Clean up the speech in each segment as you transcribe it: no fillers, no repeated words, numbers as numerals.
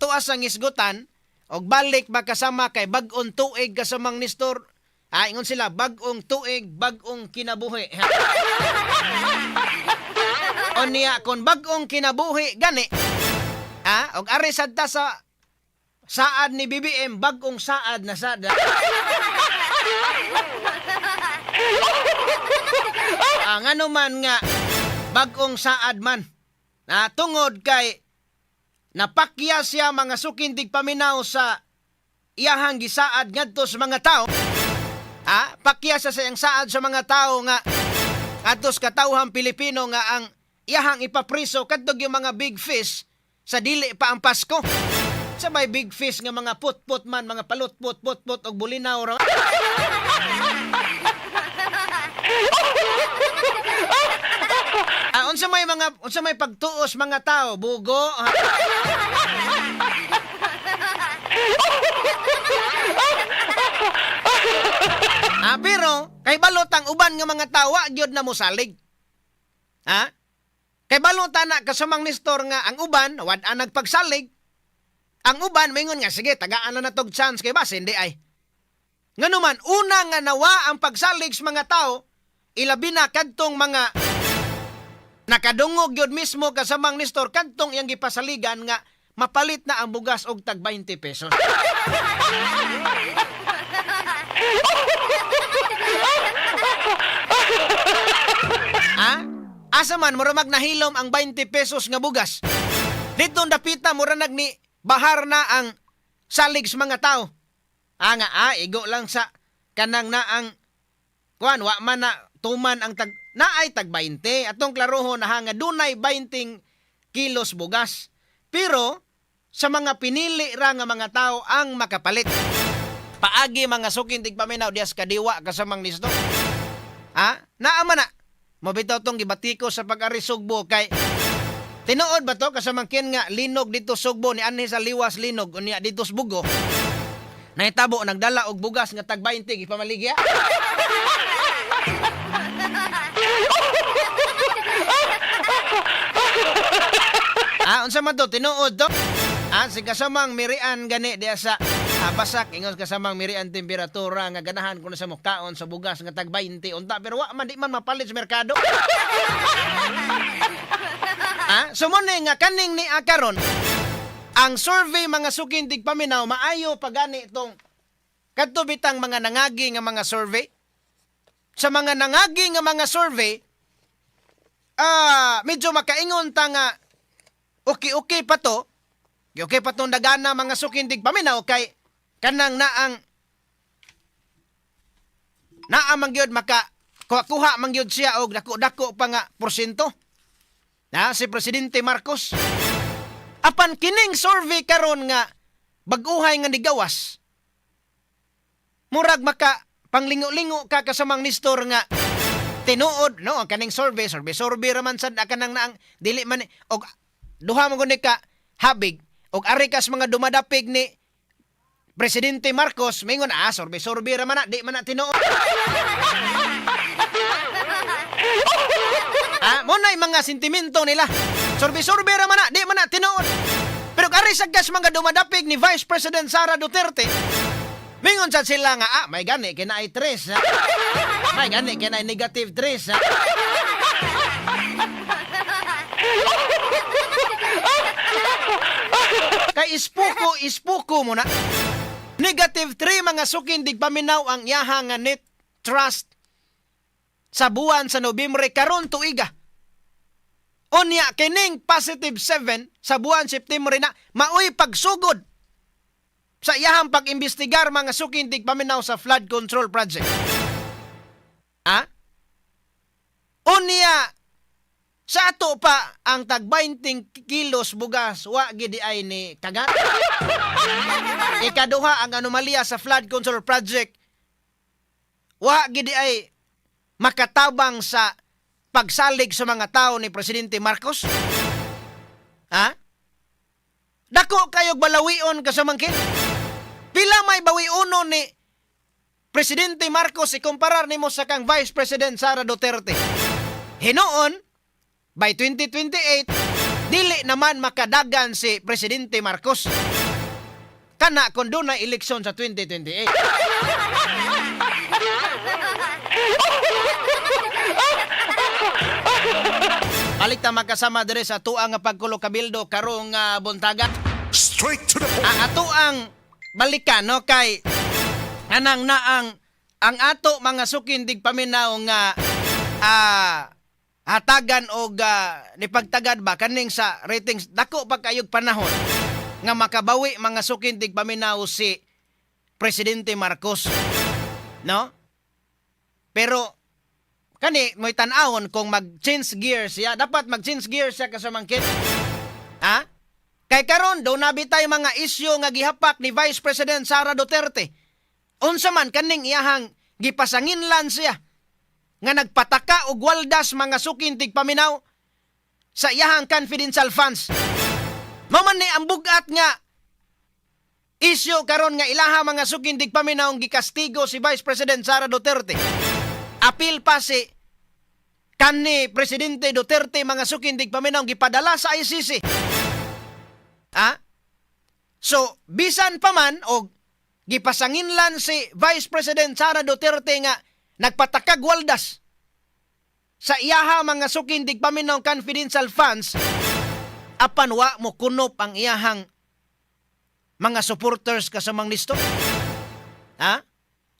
tuas ang isgutan og balik makasama kay bag-ong tuig kasamang Nestor. Ingon sila bag-ong tuig, bag-ong kinabuhi. O niya kung bag-ong kinabuhi gani, og ari sadta sa saad ni BBM, bag-ong saad na saad. Ngano man nga bag-ong saad man. Tungod kay napakya siya mga sukindig paminaw sa iyahang gisaad ngadto sa mga tao. Pakya sa sayang saad sa mga tao nga atos katawhang Pilipino nga ang iyahang ipapriso kadtog yung mga big fish sa dili pa ang Pasko. Sa may big fish nga mga put-put man, mga palut-put-put-put og bulinaw ra. Unsa may pagtuos mga tao, bugo. Pero kay balot ang uban nga mga tawa gyud na mosalig. Kay balot na kasamang Nestor nga ang uban wad-an nagpagsalig. Ang uban mingon nga sige tagaan na natog chance kay base hindi ay. Nganuman una nga nawa ang pagsalig sa mga tao ilabi na kadtong mga nakadungog gyud mismo kasamang Nestor kadtong iyang gipasaligan nga mapalit na ang bugas og tag 20 pesos. Asa man muramag nahilom ang 20 pesos nga bugas. Dito dapita mura nagni bahar na ang salig sa mga tao. Igo lang sa kanang na ang kuan wa man na tuman ang tag naay tag 20 atong klarohon na nga dunay 20 kilos bugas. Pero sa mga pinili ra nga mga tao ang makapalit. Paagi mga sukindig paminaw dias kadiwa kasamang Nestor. Naama na. Mabitaw tong gibatiko sa pag-ari Sugbo kay tinuod ba to kasamangkin nga linog dito Sugbo ni anhi sa liwas linog unya dito sa Bugo. Nahitabo nagdala og bugas nga tag 20 gipamaligya. Unsa man to tinuod to? Si kasamang mirian gani diya sa basak ingon kasamang mirian temperatura nga ganahan kuno sa mukhaon sa bugas nga tag 20 unta pero wa man di man mapalit sa merkado. Sumuni nga kaning ni akaron ang survey mga sukindig paminaw maayo pagani itong kadto bitang mga nangagi nga mga survey. Sa mga nangagi nga mga survey medyo makaingon ta nga okay pa to. Okay pa tong dagana mga sukindig paminaw kay kanang naang mangyod maka kuha mangyod siya og dako pa nga porsyento. Si Presidente Marcos. Apan kining survey karon nga baguhay nga nigawas. Murag maka panglingo-lingo ka kasamang Nestor nga tinuod no ang kaning survey raman sad kanang naang dili man og duha mo guni ka habig og ari kas mga dumadapig ni Presidente Marcos mingon sorbe ra man na di man na tinuod. Mo na mga sentimento nila. Sorbe ra man na di man na tinuod. Pero ari sa kas mga dumadapig ni Vice President Sara Duterte mingon sad sila nga may gani kinaay 3 may gani kinaay negative 3 Kay ispuko mo na. Negative 3 mga sukindig paminaw ang yaha nga net trust sa buwan sa Nobyembre karon tuiga. Unya kining positive 7 sa buwan September na maoy pagsugod sa iyahang pag-imbestigar mga sukindig paminaw sa flood control project. Unya sa ato pa ang tag 20 kilos bugas wa gidi ay ni kagat. Ikaduha ang anomalya sa flood control project wa gidi ay makatabang sa pagsalig sa mga tao ni Presidente Marcos. Dako kayog balawion kasamangkin. Pila may bawiuno ni Presidente Marcos ikumparar nimo sa kang Vice President Sara Duterte. Hinoon by 2028 dili naman makadagan si Presidente Marcos kana kung doon na eleksyon sa 2028. Balik ta magkasama dire sa tuang nga pagkulo kabildo karong buntaga. Straight to the point. Ato ang balikan no kay anang na ang ato mga sukindig paminaw nga hatagan og nipagtagad ba kaning sa ratings dako pa kayog panahon nga makabawi mga sukindig paminaw si Presidente Marcos, no? Pero kani mo'y tan-awon kung mag-change gear siya, dapat mag-change gear siya kasamangkit. Ha? Kay karon daw nabitay mga isyu nga gihapak ni Vice President Sara Duterte. Unsa man kaning iyahang gipasanginlan siya nga nagpataka og waldas mga sukintig paminaw sa iyahang confidential funds. Mao man ni ang bugat nga isyu karon nga ilaha mga sukintig paminaw ang gikastigo si Vice President Sara Duterte. Apil pa si kanhi Presidente Duterte mga sukindig paminaw gipadala sa ICC. Ha? So, bisan pa man og gipasanginlan si Vice President Sara Duterte nga nagpatakag waldas sa iyaha mga sukindig paminaw confidential funds, apan wa mo kunop ang iyahang mga supporters kasamang listo. Ha?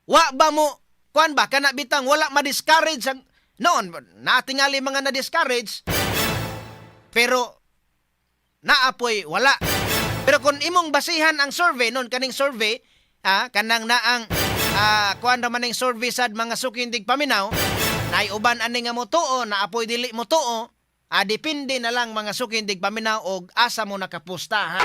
Wa ba mo kuan ba kana bitang wala ma-discourage ang noon natingali mga na-discourage pero naapoy wala. Pero kung imong basihan ang survey noon kaning survey kanang naang kuan ra maning survey sad mga sukindig paminaw nay uban ani nga motuo naapoy dili motuo depende na lang mga sukindig paminaw og asa mo nakapusta ha.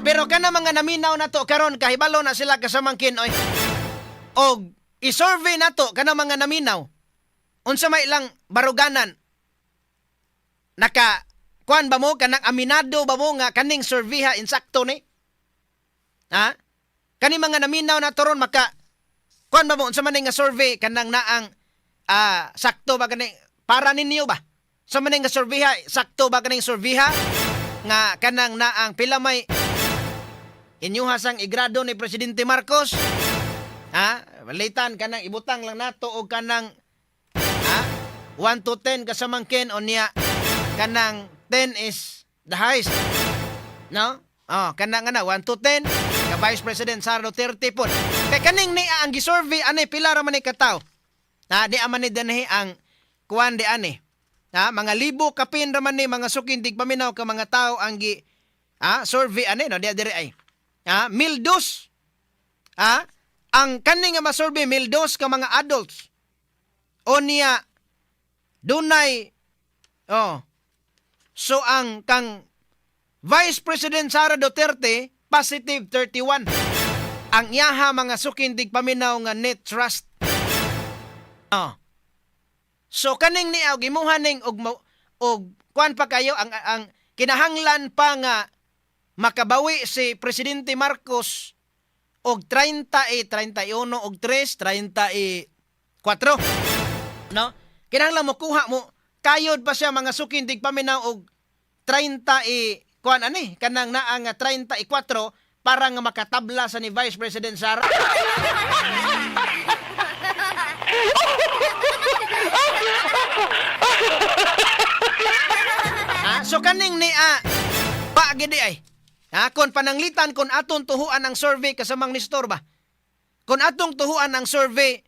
Pero kana mga naminaw na to karon kahibalo na sila kasamangkin oy. Og i-survey na to kana mga naminaw. Unsa may lang baruganan. Naka kuan ba mo kanang aminado ba mo nga kaning survey ha insakto ni? Ha? Kani mga naminaw na toron maka kuan ba mo unsa man nga survey kanang naang sakto ba kani para ninyo ba? Sa man nga survey ha sakto ba kaning survey ha nga kanang naang pila may inyuha sang igrado ni Presidente Marcos. Ha? Balitan kanang ibutang lang nato og kanang 1 to 10 kasamangkin o niya kanang 10 is the highest. No? Kanang 1 to 10 ka Vice President Sara Duterte po. Kay kaning ni ang gisurvey ani pila ra man ni kataw. Di aman ni dinhi ang kuan di ani. Mga libo kapin ra man ni mga sukindig paminaw ka mga tao ang gi survey ani no di dire ay. Mildos. Ang kaning nga masurvey mildos ka mga adults. O niya dunay so ang kang Vice President Sara Duterte positive 31. Ang iyaha mga sukindig paminaw nga net trust. So kaning ni gimuha ning og kuan pa kayo ang kinahanglan pa nga makabawi si Presidente Marcos og 30 31 og 3 34. No? Kinahanglan mo kuha mo kayod pa siya mga sukindig paminaw og 30 kuan ani kanang naang 34 para nga makatabla sa ni Vice President Sara. So kaning ni pa gidi ay. Kon pananglitan kon aton tuhuan ang survey kasamang Nestor ba. Kon atong tuhuan ang survey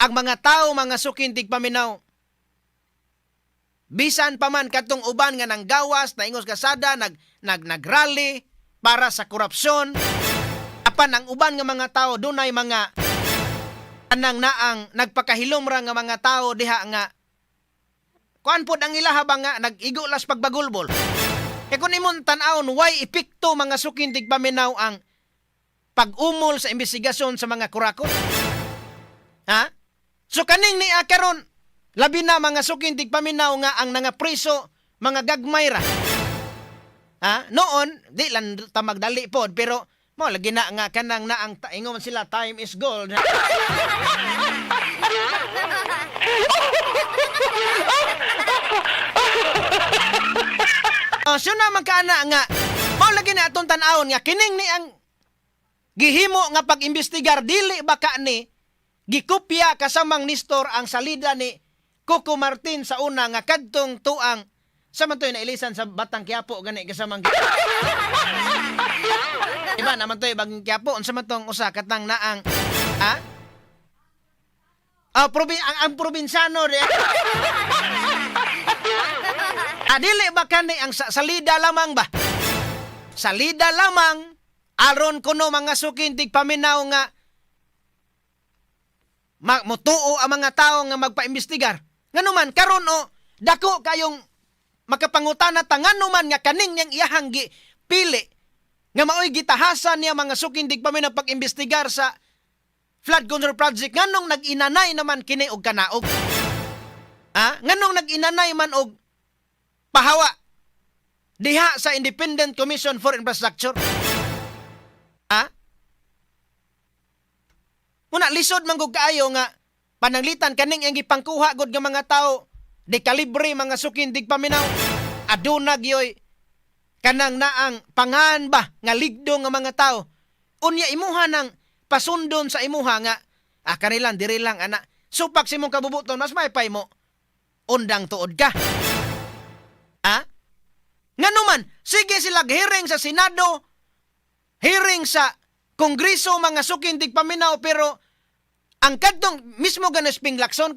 ang mga tao mga sukindig paminaw bisan pa man katong uban nga nang gawas na ingos kasada nagrally para sa korupsyon apan ang uban nga mga tao dunay mga anang naang nagpakahilom ra nga mga tao diha nga kuan pod ang ilaha ba nga nag-igo las pagbagulbol. Kaya kung imong tan-awon why epekto mga sukindig paminaw ang pag-umol sa investigasyon sa mga kurakot. So kaning ni karon labi na mga sukindig paminaw nga ang nga priso mga gagmay ra. Noon di lang ta magdali pod pero mo lagi na nga kanang naang ingon sila time is gold. So naman kana nga, mao lagi na atong tan-awon nga kining ni ang gihimo nga pag-imbestigar dili baka ni gikopya kasamang Nestor ang salida ni Coco Martin sa una nga kadtong tuang sa man toy nailisan sa Batang Quiapo gani kasamang iba naman toy Bagong Quiapo unsa man tong usa katang naang ang probinsyano de dili ba kani ang salida lamang ba? Salida lamang aron kuno mga sukintig paminaw nga mutuo ang mga tao nga magpaimbestigar. Nganuman karon dako kayong makapangutana ta nganuman nga kaning yang iyahang pili nga maoy gitahasan niya mga sukintig paminaw pag-imbestigar sa flood control project nganong nag-inanay naman kini og kanaog. Nganong nag-inanay man og pahawa diha sa Independent Commission for Infrastructure. Muna lisod man gud kaayo nga pananglitan kaning ang gipangkuha gud nga mga tao de kalibre mga sukindig paminaw aduna gyoy kanang naang pangan ba nga ligdo nga mga tao. Unya imuha nang pasundon sa imuha nga kanilang diri lang ana supak si mong kabubuton mas maypay mo undang tuod ka. Nganuman, sige sila hearing sa Senado, hearing sa Kongreso, mga sukindig paminaw, pero ang kadtong mismo ganas pinglakson,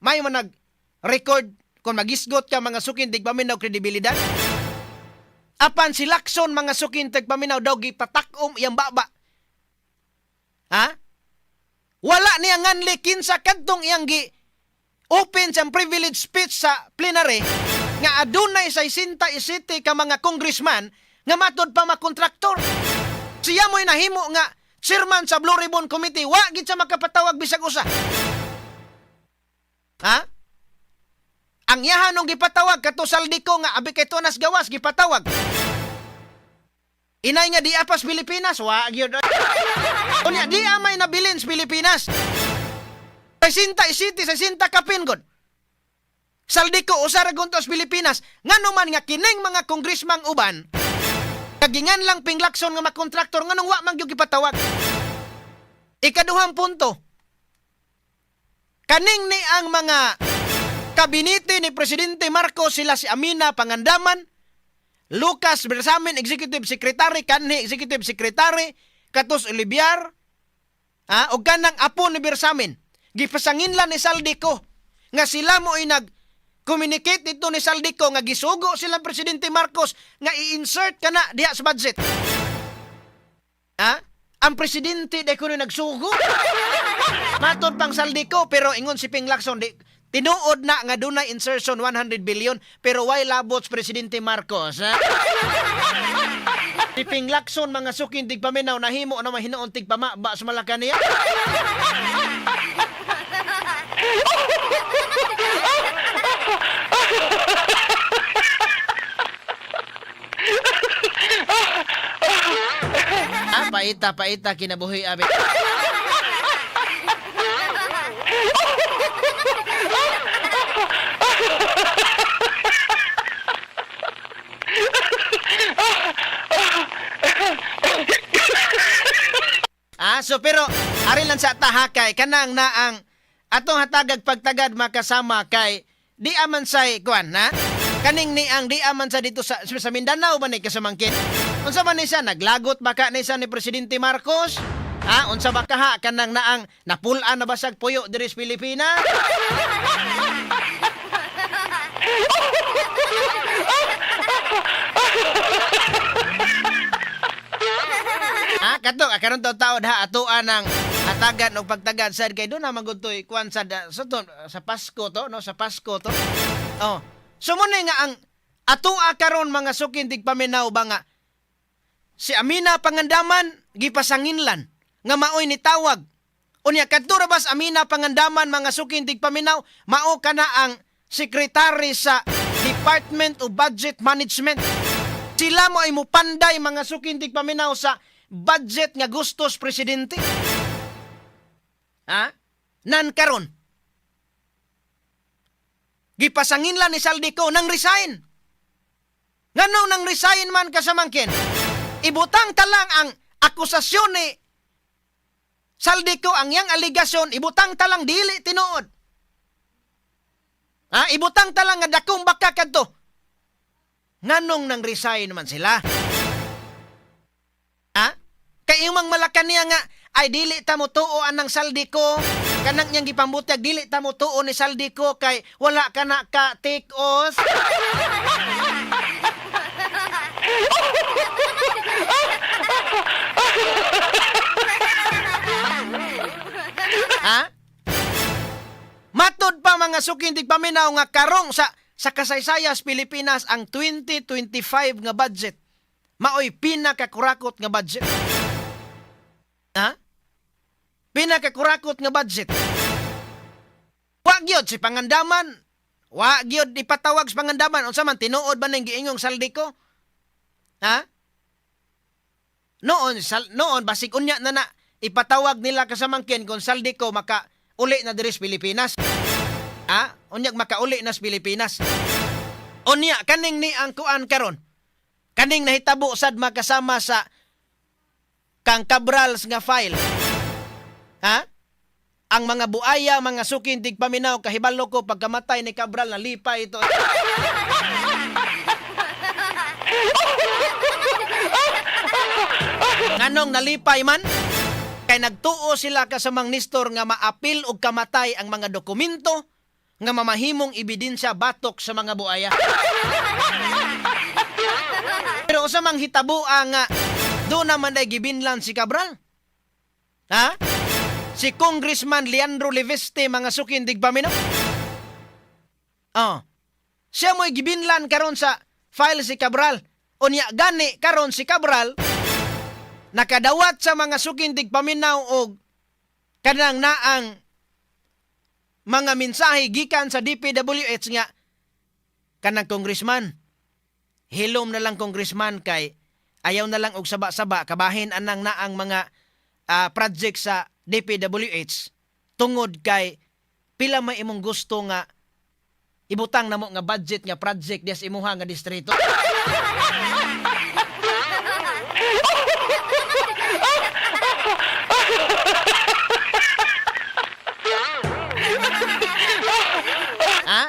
may man nag-record kung magisgot ka mga sukindig paminaw kredibilidad. Apan si Lacson, mga sukindig paminaw daw gipatakom iyang baba. Wala niya nganli kinsa kadtong iyang open sa privilege speech sa plenary nga adunay sa isinta isiti ka mga congressman nga matod pa makontraktor. Siya mo'y nahimo nga chairman sa Blue Ribbon Committee, wa gid sa makapatawag bisag usa. Ang yahanong gipatawag kato Saldico nga abi kay Tonas Gawas gipatawag. Inay nga di apas Pilipinas, wa gyud. Unya di amay nabilin sa Pilipinas. Sa isinta isiti sa isinta kapingod. Saldico usa ra guntos Pilipinas nganuman nga kining mga congressman uban kagingan lang pinglakson nga makontraktor nganong wa man gyud gipatawag. Ikaduhang punto, kaning ni ang mga kabinete ni Presidente Marcos sila si Amina Pangandaman, Lucas Bersamin Executive Secretary, kanhi Executive Secretary, katos Olivier o kanang apo ni Bersamin gipasangin lang ni Saldico nga sila mo ay communicate dito ni Saldico nga gisugo silang Presidente Marcos nga i-insert kana diha sa budget. Ang presidente de kuno nagsugo. Matod pang Saldico pero ingon si Ping Lacson di tinuod na nga dunay insertion 100 billion pero why labot Presidente Marcos. Si Ping Lacson mga sukindig paminaw nahimo na mahinoon tig pamaba sa Malacan niya. Paita kinabuhi abi. So pero ari lang sa tahakay kanang naang atong hatagag pagtagad makasama kay di aman say kuan na kaning ni ang di aman sa dito sa Mindanao ba ni kasamangkin. Unsa man ni siya naglagot baka ni siya ni Presidente Marcos? Unsa ba kaha kanang naang napulan na basag puyo diri sa Pilipinas? Karon taw atuan ng atagan og pagtagad sad kay do na magudtoy kuan sa Pasko to no sa Pasko to. Sumuni nga ang atua karon mga sukindig paminaw ba nga si Amina Pangandaman gipasanginlan nga maoy ni tawag. Unya kadto ra bas Amina Pangandaman mga sukindig paminaw mao kana ang sekretary sa Department of Budget Management. Sila mo ay mupanday mga sukindig paminaw sa budget nga gustos presidente. nan karon. Gipasanginlan ni Saldico nang resign. Nganong nang resign man kasamangkin? Ibutang talang ang akusasyon ni Saldico, ang yang aligasyon, ibutang talang dili tinuod. Ibutang talang nga dakong baka kadto. Nganong nang resign man sila? Kay imong malakan niya nga, ay dili ta mo tuo anang Saldico, kanang niyang gipambutag, dili ta mo tuo ni Saldico kay wala ka na ka take off. Matod pa mga sukindig paminaw nga karong sa kasaysayas Pilipinas ang 2025 nga budget. Maoy pinakakurakot nga budget. Pinakakurakot nga budget. Wa gyud si pangandaman. Wa gyud ipatawag sa pangandaman. Unsa man tinuod ba ning giingong Saldico? Noon basig unya na ipatawag nila kasamangkin kung Saldico maka uli na diri sa Pilipinas. Unyag makauli na sa Pilipinas. Unya kaning ni ang kuan karon. Kaning nahitabo sad makasama sa kang Cabrals nga file. Ang mga buaya, mga sukintig paminaw, kahibalo ko pagkamatay ni Cabral na lipay ito. Nganong nalipay man? Kay nagtuo sila kasamang Nestor nga maapil og kamatay ang mga dokumento nga mamahimong ebidensya batok sa mga buaya. Pero usa mang hitabo nga doon naman ay gibinlan si Cabral. Si Congressman Leandro Leveste, mga sukindig paminaw. Siya mo'y gibinlan karon sa file si Cabral. Unya gani karon si Cabral nakadawat sa mga sukindig paminaw og kanang naang mga mensahe gikan sa DPWH nga kanang congressman. Hilom na lang congressman kay ayaw na lang og saba-saba kabahin anang naang mga project sa DPWH tungod kay pila may imong gusto nga ibutang namo nga budget nga project des imuha nga distrito.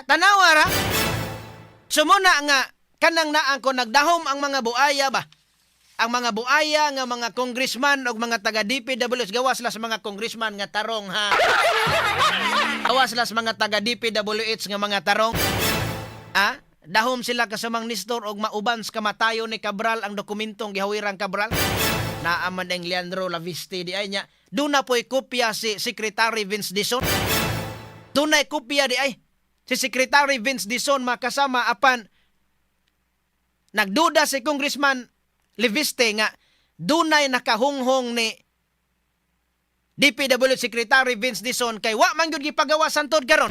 Tanawa ra. Sumuna nga kanang naang ko nagdahom ang mga buaya ba? Ang mga buaya nga mga congressman o mga taga DPWH gawas sila sa mga congressman nga tarong gawas sila sa mga taga DPWH nga mga tarong. Dahom sila kasamang Nestor og mauban sa kamatayon ni Cabral ang dokumentong gihawirang Cabral. Naaman ang Leandro Leviste di ay nya. Doon na po'y kopya si Secretary Vince Dizon. Doon na'y kopya di ay. Si Secretary Vince Dizon makasama apan nagduda si Congressman Leviste nga dunay nakahunghong ni DPWH Secretary Vince Dizon kay wa man gyud gipagawa santod karon.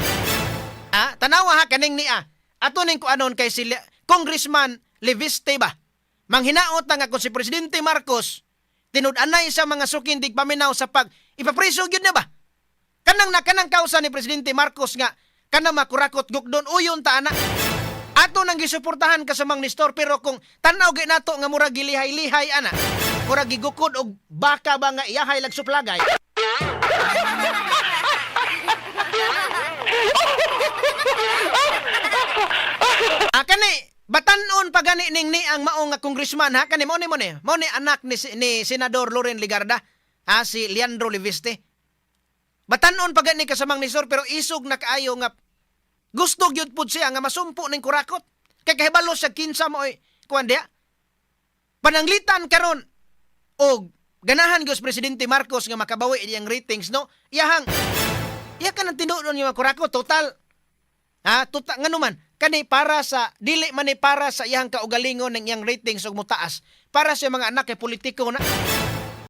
Tanawa kaning ni ato ning kuanon kay si Congressman Leviste ba. Manghinaot nga kung si Presidente Marcos tinud-anay sa mga sukindig paminaw sa pag ipapriso gyud na ba. Kanang kausa ni Presidente Marcos nga kanang makurakot gugdon uyon ta ana. Ato nang gisuportahan kasamang Nestor pero kung tanaw gyud nato nga murag gilihay-lihay ana, murag gigukod og baka ba nga iyahay lag suplagay. Kani batan-on pa gani ning ni ang mao nga congressman kani mo ni anak ni Senador Loren Legarda si Leandro Leviste. Batan-on pa gani kasamang Nestor pero isog na kaayo nga gusto gyud pud siya nga masumpo ning kurakot. Kay kahibalo sa kinsa mo kuan dia. Pananglitan karon og ganahan gyud Presidente Marcos nga makabawi iyang ratings no. Iya ka nang tinuod nga kurakot total. Total ngano man kani para sa dili man para sa iyang kaugalingon ng iyang ratings og mutaas. Para sa mga anak kay politiko na.